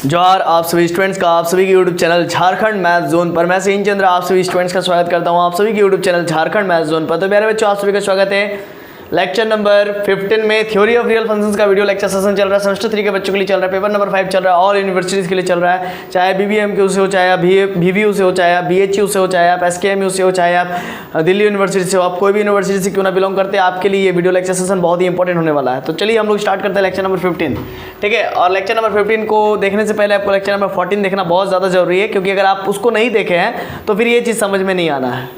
जोहार आप सभी स्टूडेंट्स का आप सभी के YouTube channel Jharkhand math zone पर मैं सचिन चंद्र आप सभी स्टूडेंट्स का स्वागत करता हूं आप सभी के YouTube channel Jharkhand math zone पर। तो प्यारे बच्चों आप सभी का स्वागत है लेक्चर नंबर 15 में थ्योरी ऑफ रियल फंक्शंस का वीडियो लेक्चर सेशन चल रहा है। सेमेस्टर 3 के बच्चों के लिए चल रहा है, पेपर नंबर 5 चल रहा है, ऑल यूनिवर्सिटीज़ के लिए चल रहा है, चाहे BBMQ से हो, चाहे आप BVU से हो, चाहे आप BHU से हो, चाहे आप SKMU से हो, चाहे आप दिल्ली यूनिवर्सिटी से हो, आप कोई भी यूनिवर्सिटी से क्यों ना बिलोंग करते हैं, आपके लिए ये वीडियो लेक्चर सेशन बहुत ही इंपॉर्टेंट होने वाला है। तो चलिए हम लोग स्टार्ट करते हैं लेक्चर नंबर 15, ठीक है। और लेक्चर नंबर 15 को देखने से पहले आपको लेक्चर नंबर 14 देखना बहुत ज़्यादा जरूरी है, क्योंकि अगर आप उसको नहीं देखे हैं तो फिर ये चीज़ समझ में नहीं आना है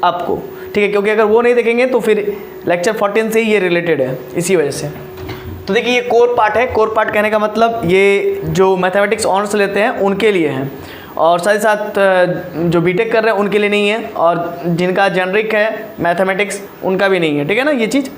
आपको, ठीक है। क्योंकि अगर वो नहीं देखेंगे तो फिर लेक्चर 14 से ही ये रिलेटेड है, इसी वजह से। तो देखिए ये कोर पार्ट है। कोर पार्ट कहने का मतलब ये जो मैथमेटिक्स ऑनर्स लेते हैं उनके लिए है, और साथ ही साथ जो बीटेक कर रहे हैं उनके लिए नहीं है, और जिनका जेनरिक है मैथमेटिक्स उनका भी नहीं है, ठीक है ना ये चीज़।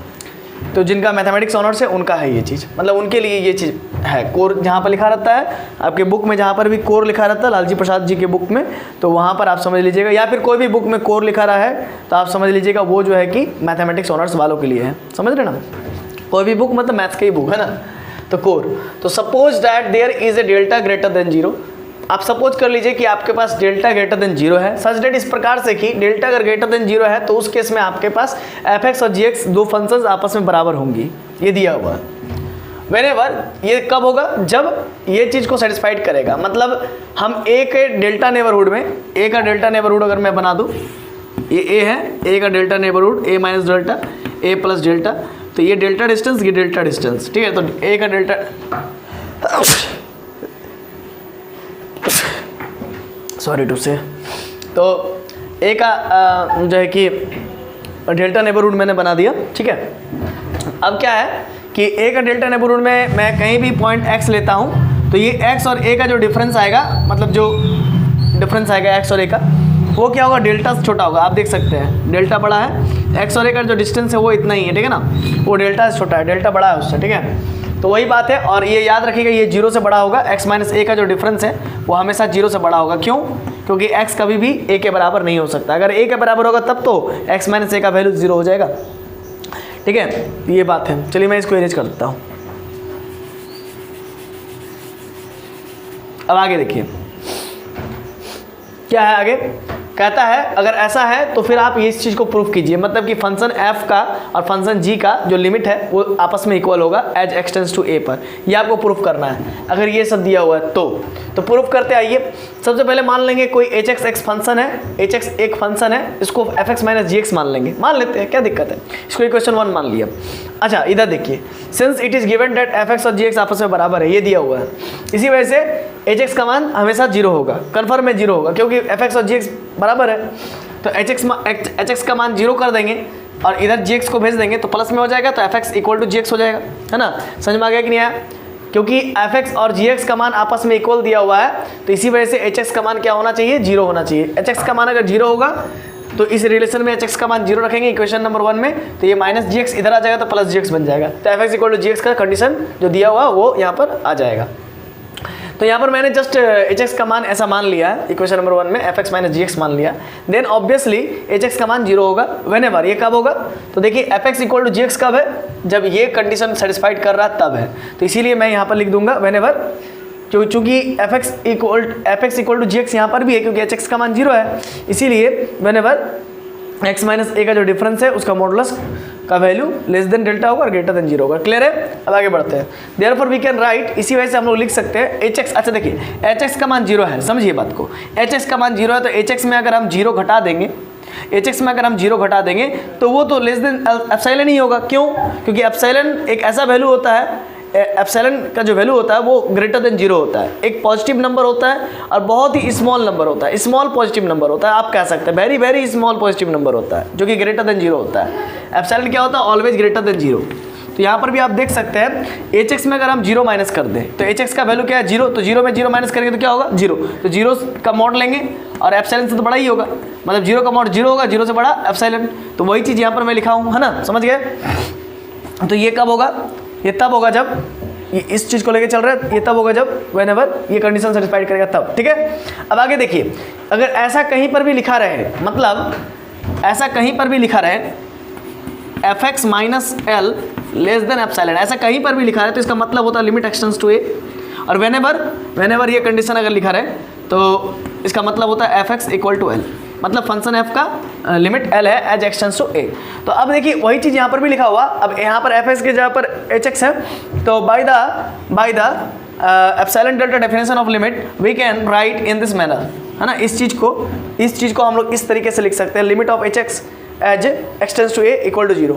तो जिनका मैथमेटिक्स ऑनर्स है उनका है ये चीज़, मतलब उनके लिए ये चीज़ है। कोर जहाँ पर लिखा रहता है आपके बुक में, जहाँ पर भी कोर लिखा रहता है लालजी प्रसाद जी के बुक में, तो वहाँ पर आप समझ लीजिएगा, या फिर कोई भी बुक में कोर लिखा रहा है तो आप समझ लीजिएगा वो जो है कि मैथमेटिक्स ऑनर्स वालों के लिए है। समझ रहे ना, कोई भी बुक मतलब मैथ्स की बुक है ना, तो कोर। तो suppose that there is a delta greater than 0। आप सपोज कर लीजिए कि आपके पास डेल्टा ग्रेटर देन 0 है, सच डेट इस प्रकार से कि डेल्टा अगर ग्रेटर देन 0 है तो उस केस में आपके पास fx और gx दो फंक्शंस आपस में बराबर होंगी, ये दिया हुआ है। व्हेनेवर ये कब होगा, जब ये चीज़ को सेटिस्फाइड करेगा। मतलब हम a के डेल्टा नेबरहुड में, a का डेल्टा नेबरहुड अगर मैं बना दूँ, ये a है, a का delta neighbourhood a minus delta a plus delta, तो ये डेल्टा डिस्टेंस, ये डेल्टा डिस्टेंस, ठीक है। तो a का डेल्टा सॉरी टू से, तो ए का जो है कि डेल्टा नेबरहुड मैंने बना दिया, ठीक है। अब क्या है कि ए का डेल्टा नेबरहुड में मैं कहीं भी पॉइंट एक्स लेता हूँ तो ये एक्स और ए का जो डिफरेंस आएगा, मतलब जो डिफरेंस आएगा एक्स और ए का, वो क्या होगा, डेल्टा से छोटा होगा। आप देख सकते हैं डेल्टा बड़ा है, एक्स और ए का जो डिस्टेंस है वो इतना ही है, ठीक है ना, वो डेल्टा से छोटा है, डेल्टा बड़ा है उससे, ठीक है। तो वही बात है, और ये याद रखिएगा ये 0 से बड़ा होगा, x माइनस ए का जो डिफरेंस है वो हमेशा 0 से बड़ा होगा। क्यों? क्योंकि x कभी भी a के बराबर नहीं हो सकता। अगर a के बराबर होगा तब तो x माइनस ए का वैल्यू 0 हो जाएगा, ठीक है। ये बात है। चलिए मैं इसको इरेज कर देता हूँ। अब आगे देखिए क्या है, आगे कहता है अगर ऐसा है तो फिर आप इस चीज़ को प्रूफ कीजिए, मतलब कि फंक्शन f का और फंक्शन g का जो लिमिट है वो आपस में इक्वल होगा as x tends to a पर। ये आपको प्रूफ करना है अगर ये सब दिया हुआ है तो प्रूफ करते आइए। सबसे पहले मान लेंगे कोई hx एक फंक्शन है, hx एक फंक्शन है, इसको fx माइनस gx मान लेंगे, मान लेते हैं, क्या दिक्कत है। इसको इक्वेशन 1 मान लिया। अच्छा इधर देखिए, since it is given that fx और gx आपस में बराबर है, ये दिया हुआ है, इसी वजह से hx का मान हमेशा 0 होगा, कन्फर्म में 0 होगा, क्योंकि fx और gx बराबर है। तो hx का मान 0 कर देंगे और इधर gx को भेज देंगे तो प्लस में हो जाएगा, तो fx इक्वल टू gx हो जाएगा, है ना। समझ में आ गया कि नहीं आया? क्योंकि fx और gx का मान आपस में इक्वल दिया हुआ है, तो इसी वजह से hx का मान क्या होना चाहिए, 0 होना चाहिए। hx का मान अगर 0 होगा तो इस रिलेशन में hx का मान 0 रखेंगे इक्वेशन नंबर 1 में, तो ये माइनस gx इधर आ जाएगा तो प्लस gx बन जाएगा। तो fx इक्वल टू gx का कंडीशन जो दिया हुआ वो यहाँ पर आ जाएगा। तो यहाँ पर मैंने जस्ट hx का मान ऐसा मान लिया है, इक्वेशन नंबर 1 में fx माइनस gx मान लिया, देन ऑब्वियसली hx का मान 0 होगा। व्हेनेवर ये कब होगा, तो देखिए fx इक्वल टू gx कब है, जब ये कंडीशन सेटिस्फाइड कर रहा है तब है। तो इसीलिए मैं यहाँ पर लिख दूंगा व्हेनेवर, चूँकि fx इक्वल टू gx यहाँ पर भी है, क्योंकि hx का मान 0 है, इसीलिए व्हेनेवर x माइनस ए का जो डिफरेंस है उसका मॉडुलस का वैल्यू लेस देन डेल्टा होगा और ग्रेटर देन 0 होगा। क्लियर है? अब आगे बढ़ते हैं। देयरफॉर वी कैन राइट, इसी वजह से हम लोग लिख सकते हैं hx। अच्छा देखिए hx का मान 0 है, समझिए बात को, hx का मान 0 है तो hx में अगर हम 0 घटा देंगे, hx में अगर हम 0 घटा देंगे तो वो तो लेस देन एप्सिलॉन ही होगा। क्यों? क्योंकि एप्सिलॉन एक ऐसा वैल्यू होता है, एप्सिलॉन का जो वैल्यू होता है वो ग्रेटर देन 0 होता है, एक पॉजिटिव नंबर होता है और बहुत ही स्मॉल नंबर होता है, स्मॉल पॉजिटिव नंबर होता है, आप कह सकते हैं very very small positive number होता है जो कि ग्रेटर देन 0 होता है। एप्सिलॉन क्या होता है, ऑलवेज ग्रेटर देन 0। तो यहाँ पर भी आप देख सकते हैं hx में अगर हम 0 माइनस कर दें तो hx का वैल्यू क्या है, 0, तो 0 में 0 माइनस करेंगे तो क्या होगा, 0, तो 0 का मॉड लेंगे और एप्सिलॉन से तो बड़ा ही होगा, मतलब 0 का मॉड 0 होगा, 0 से बड़ा एप्सिलॉन। तो वही चीज़ यहाँ पर मैं लिखा हूँ, है ना, समझ गए। तो ये कब होगा, ये तब होगा जब ये इस चीज़ को लेके चल रहा है, ये तब होगा जब व्हेनेवर ये कंडीशन सेटिस्फाइड करेगा तब, ठीक है। अब आगे देखिए, अगर ऐसा कहीं पर भी लिखा रहे, मतलब ऐसा कहीं पर भी लिखा रहे fx minus L less than epsilon, ऐसा कहीं पर भी लिखा है तो इसका मतलब होता है लिमिट एक्सटेंड्स टू ए, और वेनेवर ये कंडीशन अगर लिखा रहे तो इसका मतलब होता है fx इक्वल टू एल, मतलब फंक्शन f का लिमिट l है एज एक्सटेंस टू a। तो अब देखिए वही चीज़ यहाँ पर भी लिखा हुआ, अब यहाँ पर fx के जगह पर hx है, तो by the epsilon delta definition of limit we can write in this manner, है ना। इस चीज़ को हम लोग इस तरीके से लिख सकते हैं, limit of hx as x tends to a equal to 0।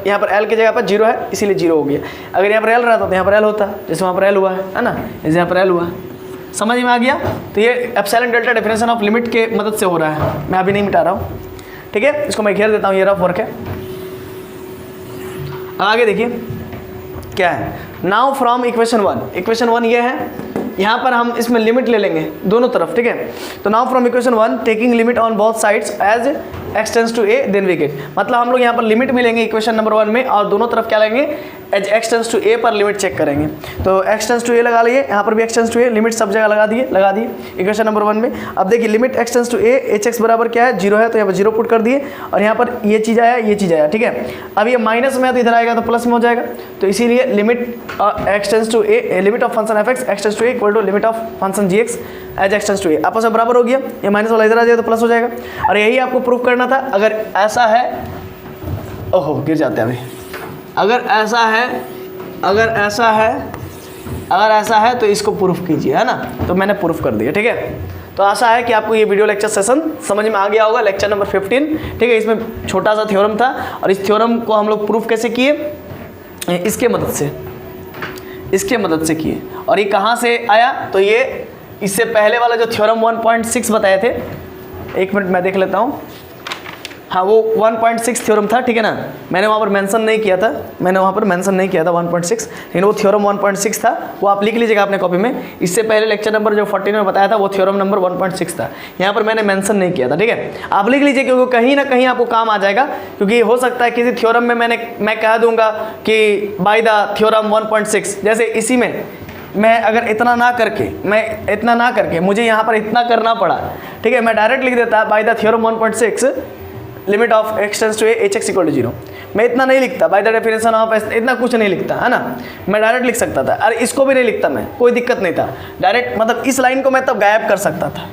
यहाँ पर l की जगह पर 0 है इसीलिए 0 हो गया। अगर यहाँ पर l रहता तो यहाँ पर l होता, जैसे वहाँ पर l हुआ है ना, जैसे यहाँ पर l हुआ है। समझ में आ गया। तो ये epsilon delta definition of limit के मदद से हो रहा है, मैं अभी नहीं मिटा रहा हूँ, ठीक है। इसको मैं घेर देता हूँ, ये रफ वर्क है। अब आगे देखिए क्या है, नाउ फ्रॉम इक्वेशन 1 ये है, यहाँ पर हम इसमें लिमिट ले लेंगे दोनों तरफ, ठीक है। तो now from equation 1 taking limit on both sides as x tends to a then we get, मतलब हम लोग यहाँ पर लिमिट मिलेंगे इक्वेशन नंबर 1 में, और दोनों तरफ क्या लेंगे एज एक्सटेंस टू a पर लिमिट चेक करेंगे। तो एक्सटेंस टू a लगा लिए, यहाँ पर भी एक्सटेंस टू a, लिमिट सब जगह लगा दिए इक्वेशन नंबर 1 में। अब देखिए limit x tends to a hx बराबर क्या है 0 है, तो यहाँ पर 0 पुट कर दिए, और यहाँ पर ये चीज़ आया, ठीक है। अब ये माइनस में है तो इधर आएगा तो प्लस में हो जाएगा, तो इसीलिए limit x tends to a, limit of function fx x tends to a equal to limit of function gx as x tends to a, आपस में बराबर हो गया। ये माइनस वाला इधर आ जाए तो प्लस हो जाएगा, और यही आपको प्रूफ करना था। अगर ऐसा है, ओहो गिर जाते हैं अभी, अगर ऐसा है तो इसको प्रूफ कीजिए, है ना। तो मैंने प्रूफ कर दिया, ठीक है। तो आशा है कि आपको ये वीडियो लेक्चर सेशन समझ में आ गया होगा, लेक्चर नंबर 15, ठीक है। इसमें छोटा सा थ्योरम था, और इस थ्योरम को हम लोग प्रूफ कैसे किए, इसके मदद से किए। और ये कहाँ से आया, तो ये इससे पहले वाला जो थ्योरम 1.6 बताए थे, एक मिनट मैं देख लेता हूँ, हाँ वो 1.6 थ्योरम था, ठीक है ना। मैंने वहाँ पर मेंशन नहीं किया था 1.6, लेकिन वो थ्योरम 1.6 था, वो आप लिख लीजिएगा अपने कॉपी में। इससे पहले लेक्चर नंबर जो 14 में बताया था वो थ्योरम नंबर 1.6 था, यहाँ पर मैंने मेंशन नहीं किया था, ठीक है। आप लिख लीजिए, क्योंकि कहीं ना कहीं आपको काम आ जाएगा, क्योंकि हो सकता है किसी थ्योरम में मैं कह दूंगा कि बाय द थ्योरम 1.6, जैसे इसी में मैं अगर इतना ना करके मुझे यहाँ पर इतना करना पड़ा, ठीक है। मैं डायरेक्ट लिख देता by the theorem 1.6 limit of x tends to a hx equal to 0। मैं इतना नहीं लिखता, बाय द डेफिनेशन ऑफ, इतना कुछ नहीं लिखता, है ना। मैं डायरेक्ट लिख सकता था, अरे इसको भी नहीं लिखता मैं, कोई दिक्कत नहीं था। डायरेक्ट मतलब इस लाइन को मैं तब गायब कर सकता था,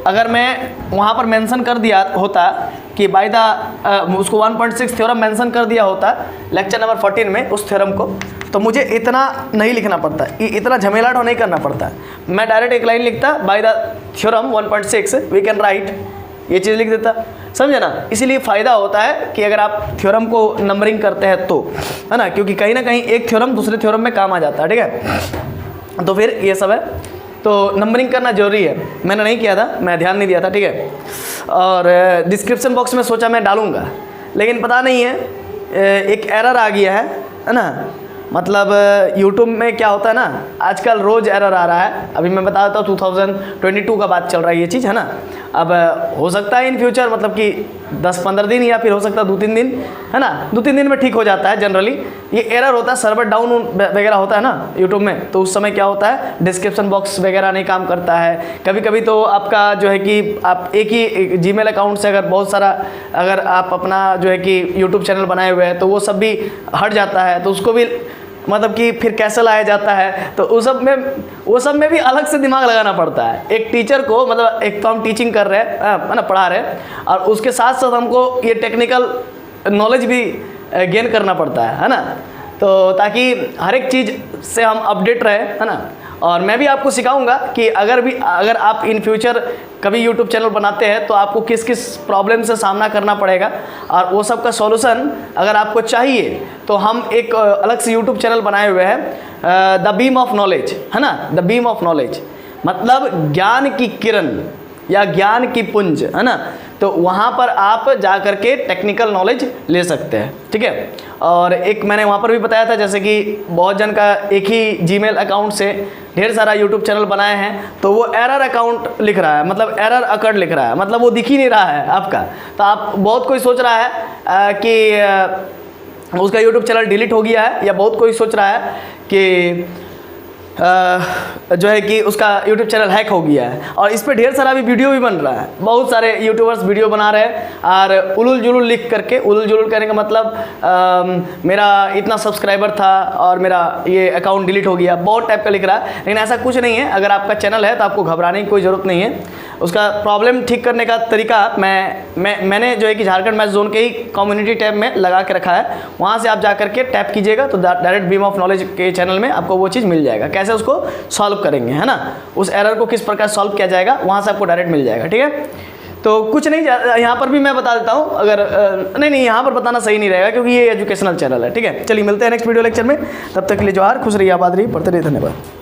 अगर मैं वहाँ पर मेंशन कर दिया होता कि बाय द उसको 1.6 थ्योरम मेंशन कर दिया होता लेक्चर नंबर 14 में उस थ्योरम को, तो मुझे इतना नहीं लिखना पड़ता, इतना झमेलाट नहीं करना पड़ता। मैं डायरेक्ट एक लाइन लिखता, by the theorem 1.6 we can write, ये चीज़ लिख देता, समझे ना। इसीलिए फ़ायदा होता है कि अगर आप थ्योरम को नंबरिंग करते हैं तो, है ना, क्योंकि कहीं ना कहीं एक थ्योरम दूसरे थ्योरम में काम आ जाता है, ठीक है। तो फिर ये सब है, तो नंबरिंग करना जरूरी है। मैंने नहीं किया था, मैं ध्यान नहीं दिया था, ठीक है। और डिस्क्रिप्शन बॉक्स में सोचा मैं डालूंगा, लेकिन पता नहीं है, एक एरर आ गया है ना। मतलब यूट्यूब में क्या होता है ना, आजकल रोज़ एरर आ रहा है। अभी मैं बता देता हूँ 2022 का बात चल रहा है ये चीज़, है ना। अब हो सकता है इन फ्यूचर मतलब कि 10-15 दिन, या फिर हो सकता है 2-3 दिन, है ना। 2-3 दिन में ठीक हो जाता है जनरली। ये एरर होता है, सर्वर डाउन वगैरह होता है ना यूट्यूब में, तो उस समय क्या होता है, डिस्क्रिप्शन बॉक्स वगैरह नहीं काम करता है। कभी कभी तो आपका जो है कि आप एक ही जीमेल अकाउंट से अगर बहुत सारा, अगर आप अपना जो है कि यूट्यूब चैनल बनाए हुए हैं, तो वो सब भी हट जाता है, तो उसको भी मतलब कि फिर कैसे लाया जाता है, तो वो सब में भी अलग से दिमाग लगाना पड़ता है। एक टीचर को मतलब एक तो हम टीचिंग कर रहे हैं, है ना, पढ़ा रहे हैं, और उसके साथ साथ हमको ये टेक्निकल नॉलेज भी गेन करना पड़ता है ना। तो ताकि हर एक चीज़ से हम अपडेट रहे, है ना। और मैं भी आपको सिखाऊंगा कि अगर आप इन फ्यूचर कभी यूट्यूब चैनल बनाते हैं तो आपको किस किस प्रॉब्लम से सामना करना पड़ेगा, और वो सब का सॉल्यूशन अगर आपको चाहिए तो हम एक अलग से यूट्यूब चैनल बनाए हुए हैं, द बीम ऑफ नॉलेज, है ना। द बीम ऑफ नॉलेज मतलब ज्ञान की किरण या ज्ञान की पुंज, है ना। तो वहाँ पर आप जा कर के टेक्निकल नॉलेज ले सकते हैं, ठीक है। और एक मैंने वहाँ पर भी बताया था, जैसे कि बहुत जन का एक ही जीमेल अकाउंट से ढेर सारा यूट्यूब चैनल बनाए हैं, तो वो एरर अकाउंट लिख रहा है, मतलब एरर अकर्ड लिख रहा है, मतलब वो दिख ही नहीं रहा है आपका। तो आप बहुत कोई सोच रहा है कि उसका यूट्यूब चैनल डिलीट हो गया है, या बहुत कोई सोच रहा है कि जो है कि उसका यूट्यूब चैनल हैक हो गया है और इस पर ढेर सारा भी वीडियो भी बन रहा है। बहुत सारे यूट्यूबर्स वीडियो बना रहे हैं और उलुल जुलुल लिख करके, उलुल जुलुल करने का मतलब मेरा इतना सब्सक्राइबर था और मेरा ये अकाउंट डिलीट हो गया, बहुत टाइप का लिख रहा है। लेकिन ऐसा कुछ नहीं है। अगर आपका चैनल है तो आपको घबराने की कोई ज़रूरत नहीं है। उसका प्रॉब्लम ठीक करने का तरीका मैंने जो है कि झारखंड मैथ जोन के ही कम्युनिटी टैब में लगा के रखा है। वहाँ से आप जा करके टैप कीजिएगा तो डायरेक्ट बीम ऑफ नॉलेज के चैनल में आपको वो चीज़ मिल जाएगा। कैसे उसको सॉल्व करेंगे, है ना, उस एरर को किस प्रकार सॉल्व किया जाएगा, वहाँ से आपको डायरेक्ट मिल जाएगा। ठीक है, तो कुछ नहीं, यहाँ पर भी मैं बता देता हूँ। अगर नहीं यहाँ पर बताना सही नहीं रहेगा क्योंकि ये एजुकेशनल चैनल है। ठीक है, चलिए मिलते हैं नेक्स्ट वीडियो लेक्चर में। तब तक के लिए जोहार, खुश रहिए, आबाद रहिए, पढ़ते रहिए, धन्यवाद।